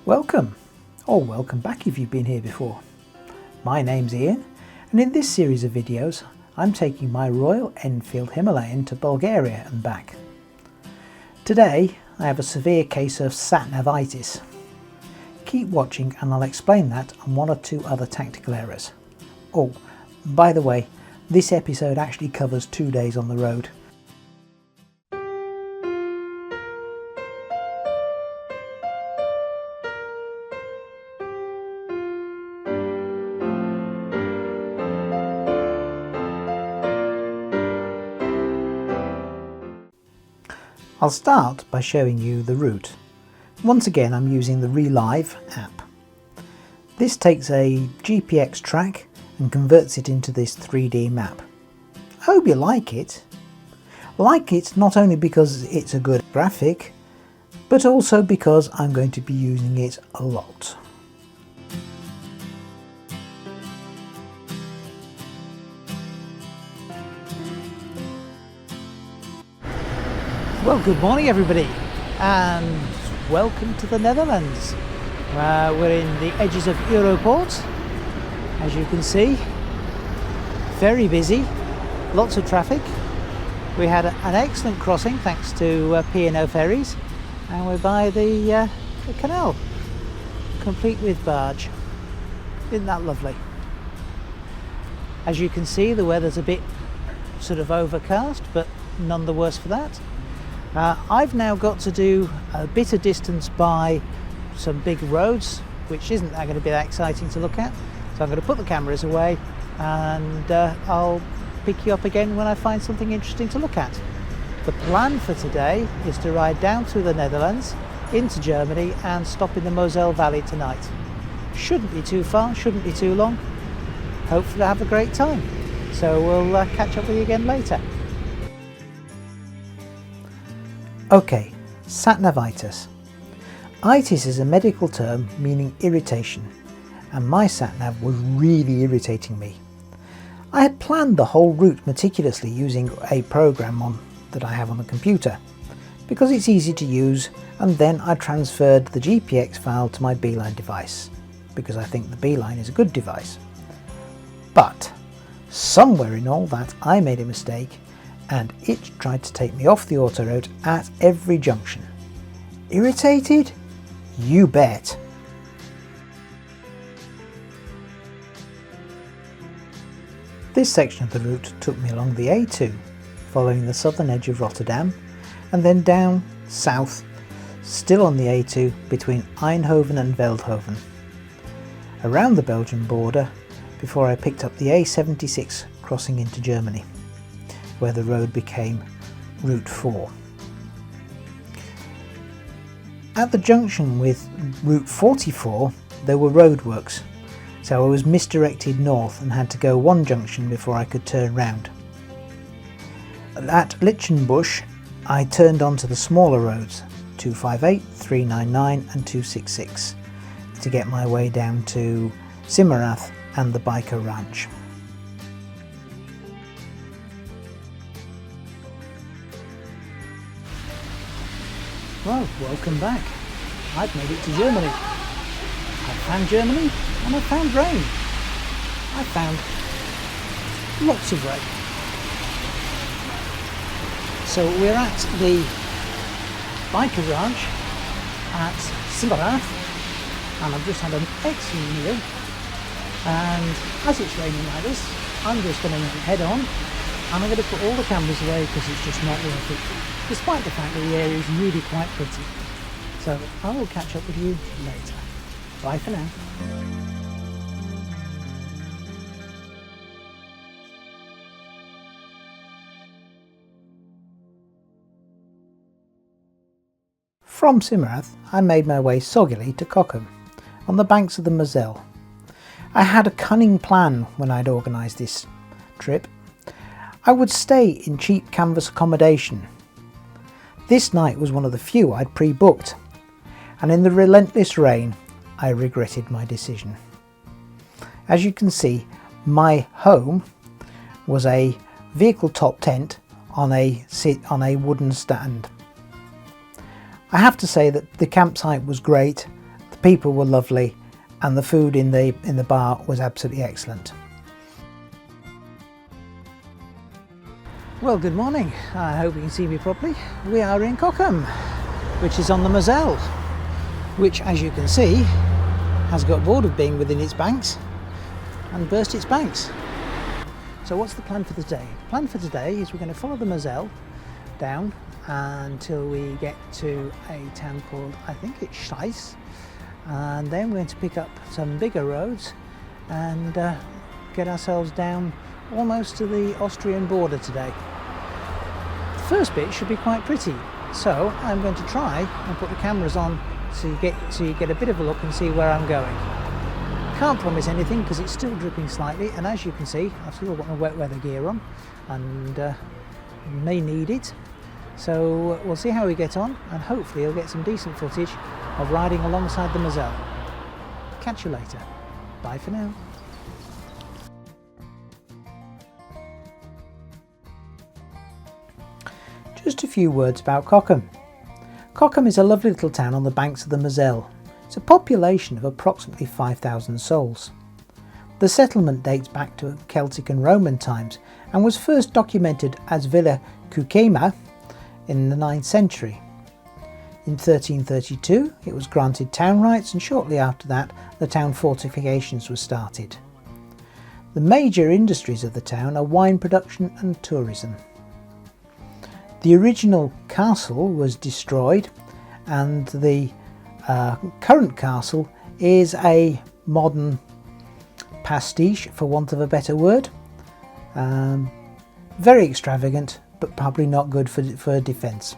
Welcome, or welcome back if you've been here before. My name's Ian, and in this series of videos I'm taking my Royal Enfield Himalayan to Bulgaria and back. Today I have a severe case of sat-navitis. Keep watching and I'll explain that and one or two other tactical errors. Oh, by the way, this episode actually covers 2 days on the road. I'll start by showing you the route. Once again I'm using the Relive app. This takes a GPX track and converts it into this 3D map. I hope you like it. Like it not only because it's a good graphic, but also because I'm going to be using it a lot. Well, good morning everybody and welcome to the Netherlands. We're in the edges of Europort, as you can see. Very busy, lots of traffic. We had an excellent crossing thanks to P&O ferries, and we're by the canal, complete with barge. Isn't that lovely? As you can see, the weather's a bit sort of overcast, but none the worse for that. I've now got to do a bit of distance by some big roads, which isn't going to be that exciting to look at. So I'm going to put the cameras away and I'll pick you up again when I find something interesting to look at. The plan for today is to ride down through the Netherlands into Germany and stop in the Moselle Valley tonight. Shouldn't be too far, shouldn't be too long. Hopefully I'll have a great time. So we'll catch up with you again later. Okay, sat-navitis. Itis is a medical term meaning irritation, and my sat-nav was really irritating me. I had planned the whole route meticulously using a program that I have on the computer, because it's easy to use, and then I transferred the GPX file to my Beeline device, because I think the Beeline is a good device. But somewhere in all that I made a mistake, and it tried to take me off the autoroad at every junction. Irritated? You bet. This section of the route took me along the A2, following the southern edge of Rotterdam, and then down south, still on the A2 between Eindhoven and Veldhoven, around the Belgian border before I picked up the A76 crossing into Germany, where the road became Route 4. At the junction with Route 44 there were roadworks, so I was misdirected north and had to go one junction before I could turn round. At Lichtenbusch I turned onto the smaller roads 258, 399 and 266 to get my way down to Simmerath and the Biker Ranch. Well, welcome back. I've made it to Germany. I found Germany and I found rain. I found lots of rain. So we're at the Biker Ranch at Simmerath, and I've just had an excellent meal, and as it's raining like this I'm just going to head on and I'm going to put all the cameras away because it's just not worth it, despite the fact that the area is really quite pretty. So I will catch up with you later. Bye for now. From Simmerath I made my way soggily to Cochem, on the banks of the Moselle. I had a cunning plan when I'd organised this trip. I would stay in cheap canvas accommodation. This night was one of the few I'd pre-booked, and in the relentless rain I regretted my decision. As you can see, my home was a vehicle top tent on a wooden stand. I have to say that the campsite was great, the people were lovely, and the food in the bar was absolutely excellent. Well, good morning. I hope you can see me properly. We are in Cockham, which is on the Moselle, which, as you can see, has got bored of being within its banks and burst its banks. So what's the plan for today? The plan for today is we're going to follow the Moselle down until we get to a town called, I think it's Scheiss, and then we're going to pick up some bigger roads and get ourselves down almost to the Austrian border today. The first bit should be quite pretty, so I'm going to try and put the cameras on so you get a bit of a look and see where I'm going. Can't promise anything because it's still dripping slightly, and as you can see I've still got my wet weather gear on and may need it. So we'll see how we get on, and hopefully you'll get some decent footage of riding alongside the Moselle. Catch you later. Bye for now. Just a few words about Cockham. Cockham is a lovely little town on the banks of the Moselle. It's a population of approximately 5,000 souls. The settlement dates back to Celtic and Roman times and was first documented as Villa Cucema in the 9th century. In 1332 it was granted town rights, and shortly after that the town fortifications were started. The major industries of the town are wine production and tourism. The original castle was destroyed, and the current castle is a modern pastiche, for want of a better word. Very extravagant, but probably not good for defence.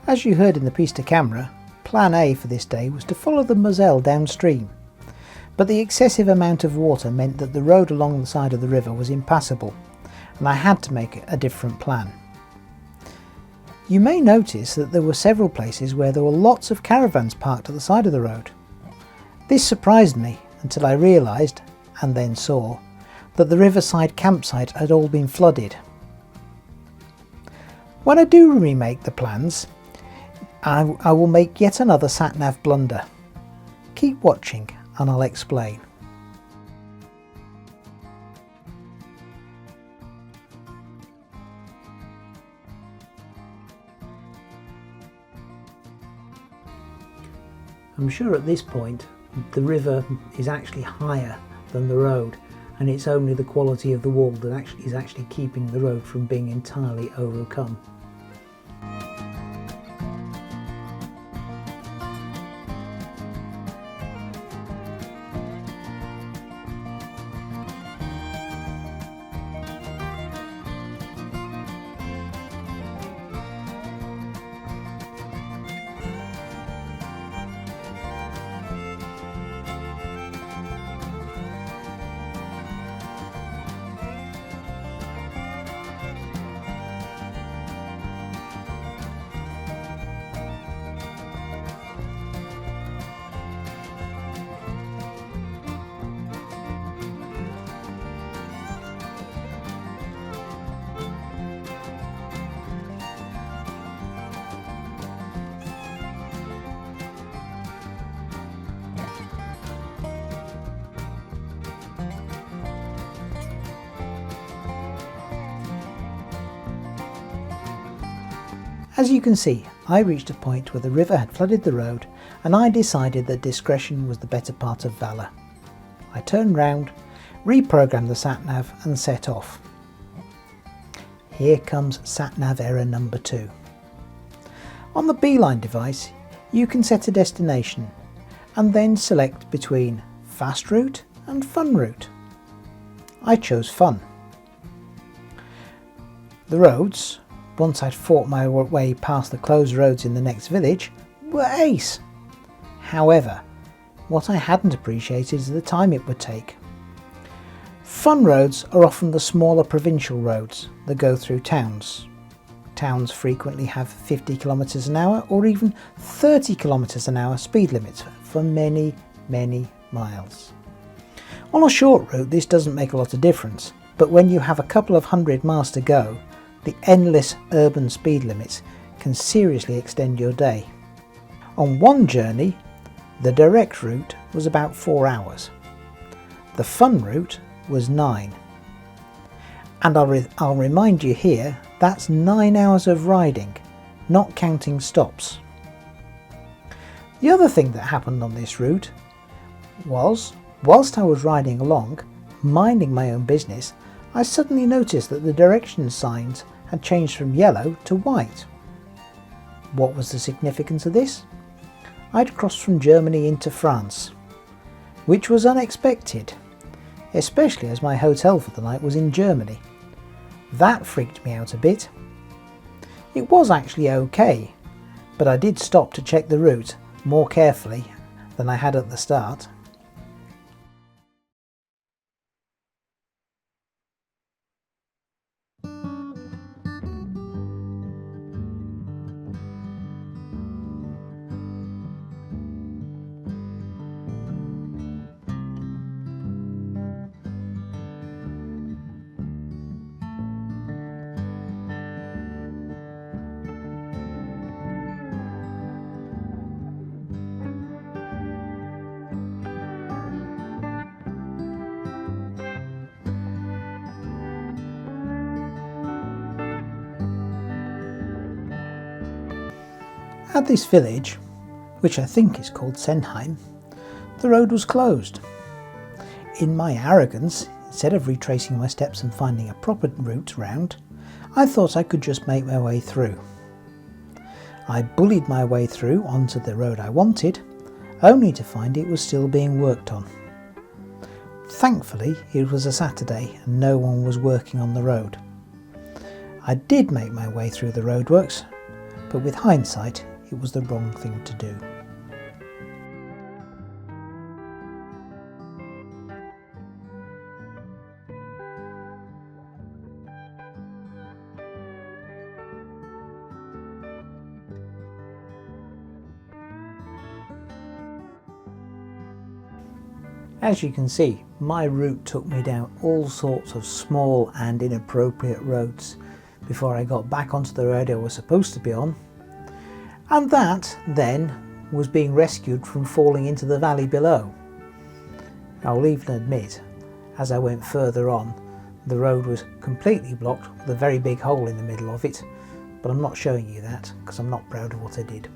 As you heard in the piece to camera, plan A for this day was to follow the Moselle downstream, but the excessive amount of water meant that the road along the side of the river was impassable, and I had to make a different plan. You may notice that there were several places where there were lots of caravans parked at the side of the road. This surprised me until I realised, and then saw, that the riverside campsite had all been flooded. When I do remake the plans, I will make yet another sat-nav blunder. Keep watching and I'll explain. I'm sure at this point the river is actually higher than the road, and it's only the quality of the wall that is actually keeping the road from being entirely overcome. As you can see, I reached a point where the river had flooded the road, and I decided that discretion was the better part of valour. I turned round, reprogrammed the sat-nav and set off. Here comes sat-nav error number 2. On the Beeline device, you can set a destination and then select between fast route and fun route. I chose fun. The roads, once I'd fought my way past the closed roads in the next village, were ace. However, what I hadn't appreciated is the time it would take. Fun roads are often the smaller provincial roads that go through towns. Towns frequently have 50 kilometres an hour or even 30 kilometres an hour speed limits for many, many miles. On a short route this doesn't make a lot of difference, but when you have a couple of 100 miles to go, the endless urban speed limits can seriously extend your day. On one journey, the direct route was about 4 hours. The fun route was 9. And I'll remind you here, that's 9 hours of riding, not counting stops. The other thing that happened on this route was, whilst I was riding along, minding my own business, I suddenly noticed that the direction signs had changed from yellow to white. What was the significance of this? I'd crossed from Germany into France, which was unexpected, especially as my hotel for the night was in Germany. That freaked me out a bit. It was actually okay, but I did stop to check the route more carefully than I had at the start. At this village, which I think is called Senheim, the road was closed. In my arrogance, instead of retracing my steps and finding a proper route round, I thought I could just make my way through. I bullied my way through onto the road I wanted, only to find it was still being worked on. Thankfully, it was a Saturday and no one was working on the road. I did make my way through the roadworks, but with hindsight, it was the wrong thing to do. As you can see, my route took me down all sorts of small and inappropriate roads before I got back onto the road I was supposed to be on. And that, then, was being rescued from falling into the valley below. I'll even admit, as I went further on, the road was completely blocked with a very big hole in the middle of it, but I'm not showing you that because I'm not proud of what I did.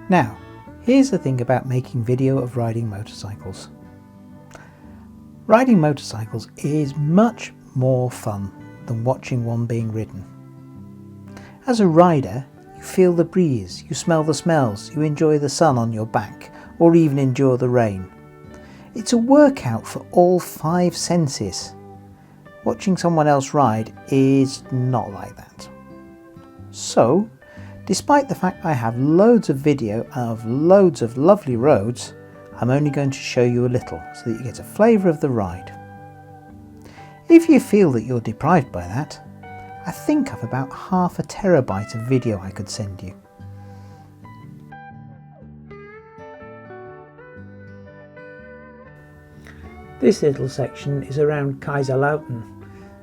Now, here's the thing about making video of riding motorcycles. Riding motorcycles is much more fun than watching one being ridden. As a rider, you feel the breeze, you smell the smells, you enjoy the sun on your back, or even endure the rain. It's a workout for all 5 senses. Watching someone else ride is not like that. So, despite the fact I have loads of video of loads of lovely roads, I'm only going to show you a little so that you get a flavour of the ride. If you feel that you're deprived by that, I think I've about half a terabyte of video I could send you. This little section is around Kaiserslautern,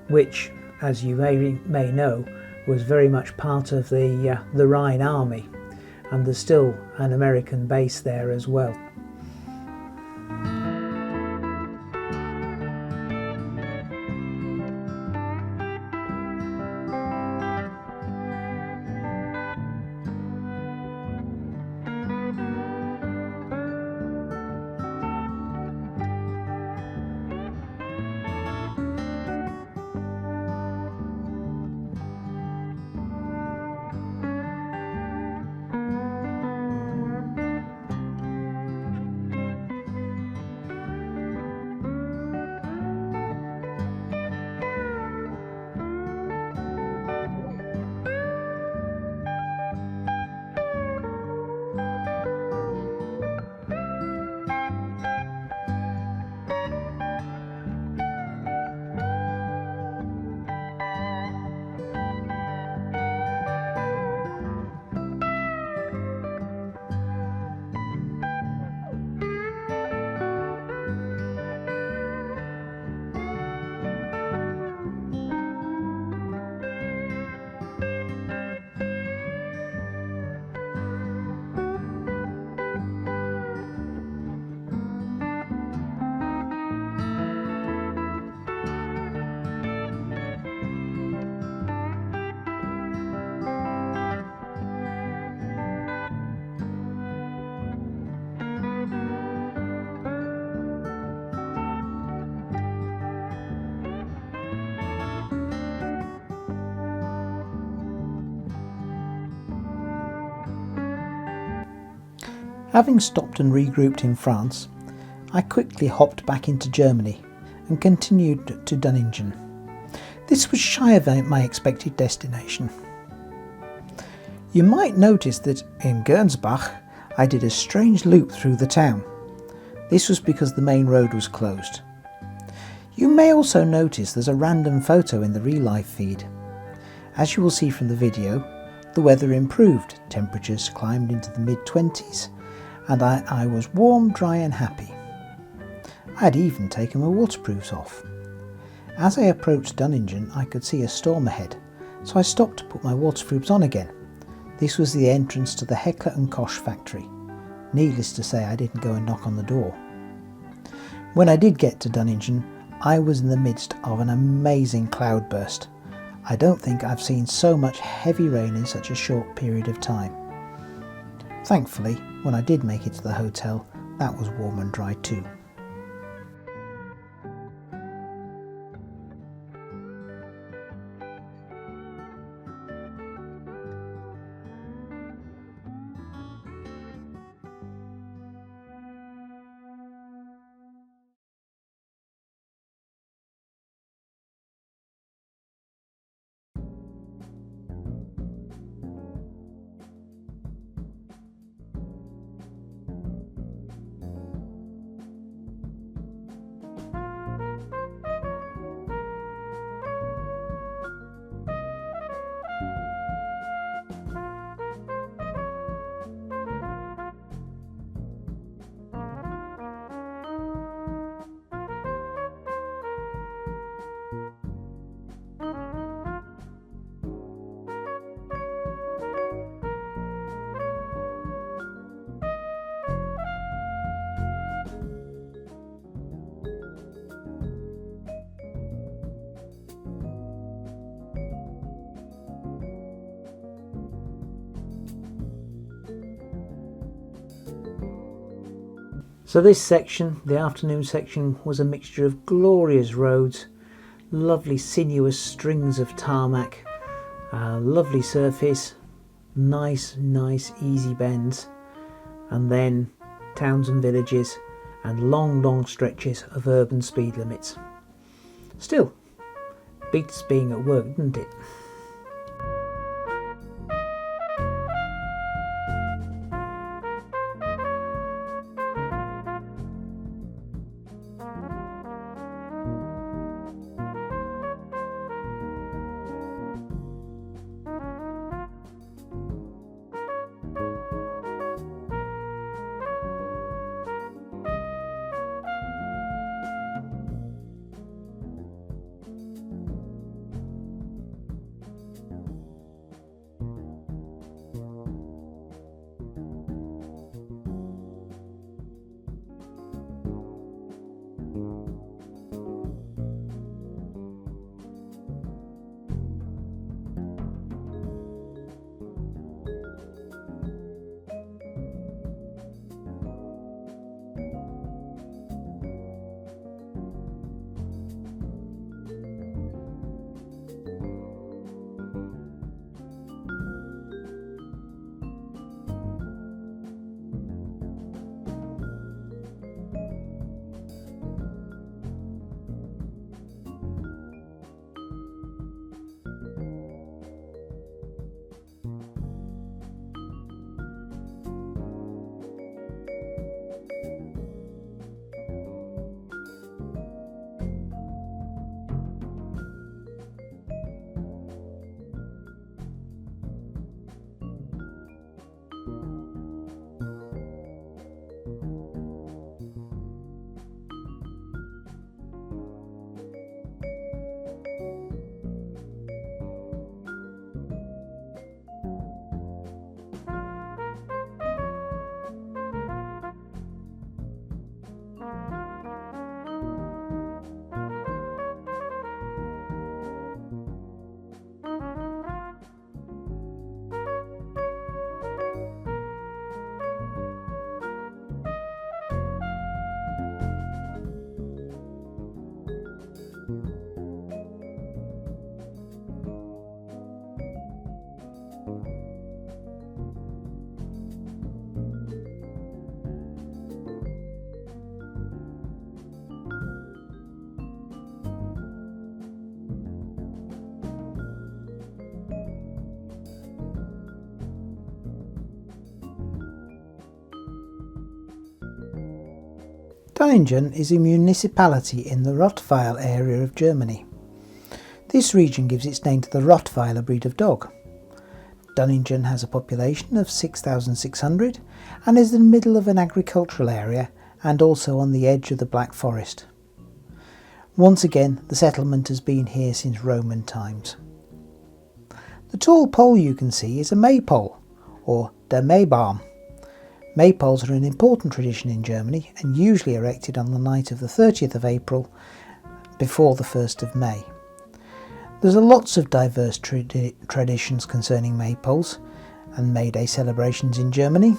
which, as you may know, was very much part of the Rhine Army, and there's still an American base there as well. Having stopped and regrouped in France, I quickly hopped back into Germany and continued to Dunningen. This was shy of my expected destination. You might notice that in Gernsbach I did a strange loop through the town. This was because the main road was closed. You may also notice there's a random photo in the real life feed. As you will see from the video, the weather improved, temperatures climbed into the mid-20s, and I was warm, dry and happy. I had even taken my waterproofs off. As I approached Dunningen, I could see a storm ahead, so I stopped to put my waterproofs on again. This was the entrance to the Heckler & Koch factory. Needless to say, I didn't go and knock on the door. When I did get to Dunningen, I was in the midst of an amazing cloudburst. I don't think I've seen so much heavy rain in such a short period of time. Thankfully, when I did make it to the hotel, that was warm and dry too. So this section, the afternoon section, was a mixture of glorious roads, lovely sinuous strings of tarmac, lovely surface, nice easy bends, and then towns and villages and long stretches of urban speed limits. Still, beats being at work, doesn't it? Dunningen is a municipality in the Rottweil area of Germany. This region gives its name to the Rottweiler breed of dog. Dunningen has a population of 6,600 and is in the middle of an agricultural area and also on the edge of the Black Forest. Once again, the settlement has been here since Roman times. The tall pole you can see is a maypole, or der Maibaum. Maypoles are an important tradition in Germany and usually erected on the night of the 30th of April before the 1st of May. There's lots of diverse traditions concerning maypoles and May Day celebrations in Germany.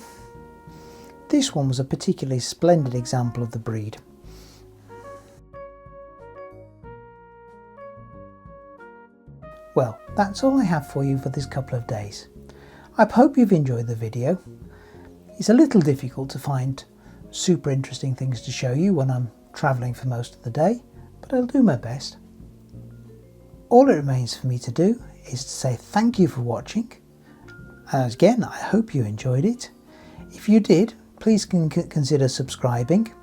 This one was a particularly splendid example of the breed. Well, that's all I have for you for this couple of days. I hope you've enjoyed the video. It's a little difficult to find super interesting things to show you when I'm travelling for most of the day, but I'll do my best. All it remains for me to do is to say thank you for watching. And again, I hope you enjoyed it. If you did, please consider subscribing.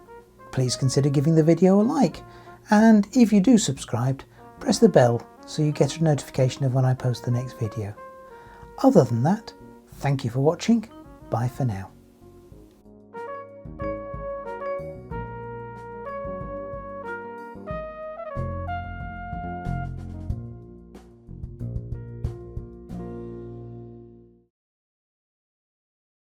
Please consider giving the video a like. And if you do subscribe, press the bell so you get a notification of when I post the next video. Other than that, thank you for watching. Bye for now.